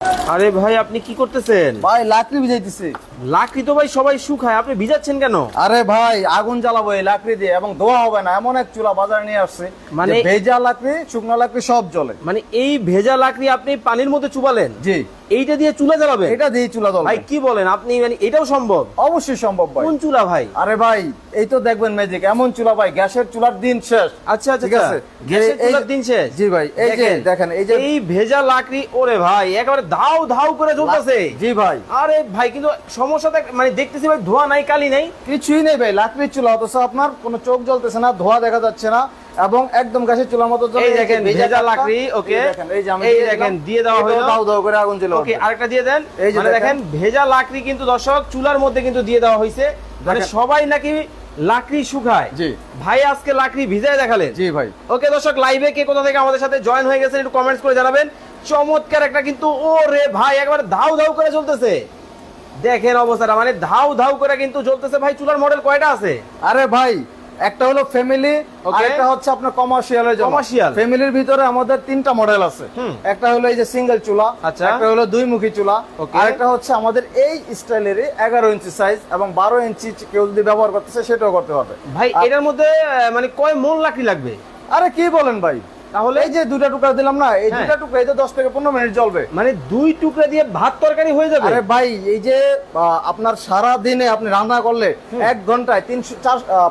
আরে ভাই আপনি কি করতেছেন? ভাই লাকড়ি ভিজাইতেছি। লাকড়ি তো ভাই সবাই শুকায়, আপনি ভিজাচ্ছেন কেন? আরে ভাই আগুন জ্বালাবো এই লাকড়ি দিয়ে, এবং ধোয়া হবে না এমন এক চুলা বাজারে নিয়ে আসছে, মানে মানে ভেজা লাকড়ি শুকনো লাকড়ি সব জ্বলে। মানে এই ভেজা লাকড়ি আপনি পানির মধ্যে চুবালেন, জি, এইটা দিয়ে চুলা জ্বালাবেন? এটা দিয়ে চুলা জ্বলে। ভাই কি বলেন আপনি, মানে এটাও সম্ভব? অবশ্যই সম্ভব ভাই। কোন চুলা ভাই? আরে ভাই এই তো দেখবেন ম্যাজিক, এমন চুলা ভাই, গ্যাসের চুলার দিন শেষ। আচ্ছা আচ্ছা ঠিক আছে, গ্যাসের চুলার দিন শেষ। জি ভাই, এই যে দেখেন এই যে এই ভেজা লাকড়ি, ওরে ভাই একেবারে ধাউ ধাউ করে জ্বলতেছে। জি ভাই, আরে ভাই কিন্তু সমস্যাটা মানে দেখতেছি ভাই ধোঁয়া নাই কালি নাই। কিছুই নেই ভাই, লাকড়ির চুলা, অথচ আপনার কোনো চোখ জ্বলতেছে না, ধোঁয়া দেখা যাচ্ছে না, এবং একদম গ্যাসের চুলার মতো জ্বলে। এই দেখেন ভেজা লাকড়ি, ওকে এই দেখেন দিয়ে দেওয়া হলো, দাও দাও করে আগুন জ্বলে। ওকে আরেকটা দিয়ে দেন। এই যে মানে দেখেন ভেজা লাকড়ি কিন্তু দর্শক চুলার মধ্যে কিন্তু দিয়ে দেওয়া হয়েছে। মানে দেখেন। সবাই নাকি লাকড়ি শুকায়। জি ভাই আজকে লাকড়ি ভিজায় দেখালেন। জি ভাই। ওকে দর্শক, লাইভে কে কোথা থেকে আমাদের সাথে জয়েন হয়ে গেছেন একটু কমেন্টস করে জানাবেন। চমৎকার একটা কিন্তু, ওরে ভাই একবারে ধাউ ধাউ করে চলতেছে। দেখেন অবস্থাটা, মানে ধাউ ধাউ করে কিন্তু চলতেছে। ভাই চুলার মডেল কয়টা আছে? আরে ভাই একটা হলো ফ্যামিলি, Okay. আরেকটা হচ্ছে আপনার কমার্শিয়ালের জন্য। Commercial? ফ্যামিলির ভিতরে আমাদের তিনটা মডেল আছে। একটা হলো এই যে সিঙ্গেল চুলা, আচ্ছা। একটা হলো দুই মুখী চুলা, Okay. আরেকটা হচ্ছে আমাদের এই স্টাইলেরই 11 ইঞ্চি সাইজ, এবং 12 ইঞ্চি কেউ যদি ব্যবহার করতেছে সেটাও করতে পারবে। ভাই এটার মধ্যে মানে কয় মন লাকড়ি লাগবে? আরে কি বলেন ভাই, তাহলে এই যে দুটা টুকরা দিলাম না, এই হ্যাঁ। দুটা টুকরা এই তো 10 থেকে 15 মিনিট জ্বলবে। মানে দুই টুকরা দিয়ে ভাত তরকারি হয়ে যাবে? আরে ভাই এই যে আপনার সারা দিনে আপনি রান্না করলে 1 ঘন্টায়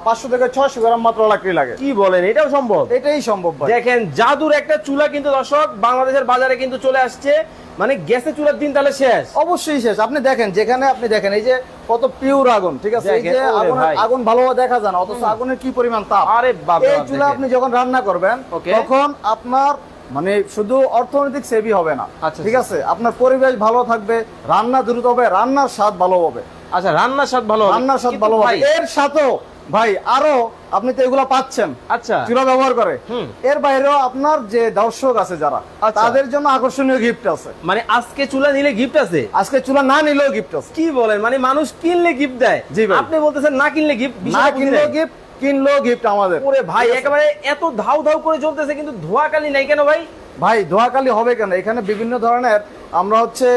500 থেকে 600 গ্রাম মাত্র লাকড়ি লাগে। কি বলেন, এটাও সম্ভব? এটাই সম্ভব ভাই। দেখেন জাদুর একটা চুলা কিন্তু দর্শক বাংলাদেশের বাজারে কিন্তু চলে আসছে। মানে গ্যাসের চুলার দিন তাহলে শেষ? অবশ্যই শেষ। আপনি দেখেন, যেখানে আপনি দেখেন এই যে কত পিওর আগুন, ঠিক আছে, এই দেখেন, যে ওরে ভাই। আগুন ভালোভাবে দেখা যায় না, অথচ আগুনের কি পরিমাণ তাপ। আরে বাবা, এই চুলা আপনি যখন রান্না করবেন Okay. তখন আপনার মানে শুধু অর্থনৈতিক সেভই হবে না, আচ্ছা, ঠিক আছে, আপনার পরিবেশ ভালো থাকবে, রান্না দ্রুত হবে, রান্নার স্বাদ ভালো হবে। আচ্ছা রান্নার স্বাদ ভালো হবে। রান্নার স্বাদ কিন্তু ভালো হবে, ভাই, এর সাথেও ভাই আরো আপনি তো এগুলা পাচ্ছেন আচ্ছা চুলা ব্যবহার করে। হুম। এর বাইরেও আপনার যে দর্শক আছে যারা, আচ্ছা। তাদের জন্য আকর্ষণীয় গিফট আছে। মানে আজকে চুলা নিলে গিফট আছে? আজকে চুলা না নিলেও গিফট আছে। কি বলেন, মানে মানুষ কিনলে গিফট দেয়? জি ভাই। আপনি বলতেছেন না কিনলে গিফট? না কিনলেও গিফট, কিনলেও গিফট আমাদের। ওরে ভাই একেবারে এত ধাউ ধাউ করে চলতেছে কিন্তু ধোয়া কালি নাই কেন ভাই? ভাই ধোয়াকালি হবে কেন, এখানে বিভিন্ন ধরনের আমরা হচ্ছে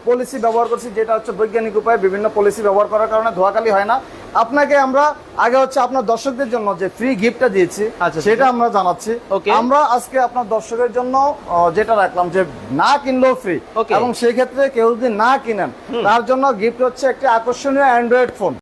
পলিসি ব্যবহার করছি, যেটা হচ্ছে বৈজ্ঞানিক উপায়ে বিভিন্ন পলিসি ব্যবহার করার কারণে ধোয়াকালি হয় না। আপনাকে আমরা আগে হচ্ছে আপনার দর্শকদের জন্য যে ফ্রি গিফটটা দিয়েছি আচ্ছা, সেটা আমরা জানাচ্ছি। Okay. আমরা আজকে আপনার দর্শকের জন্য যেটা রাখলাম যে না কিনলেও ফ্রি, Okay. এবং সেই ক্ষেত্রে কেউ যদি না কিনেন তার জন্য গিফট হচ্ছে একটা আকর্ষণীয় অ্যান্ড্রয়েড ফোন।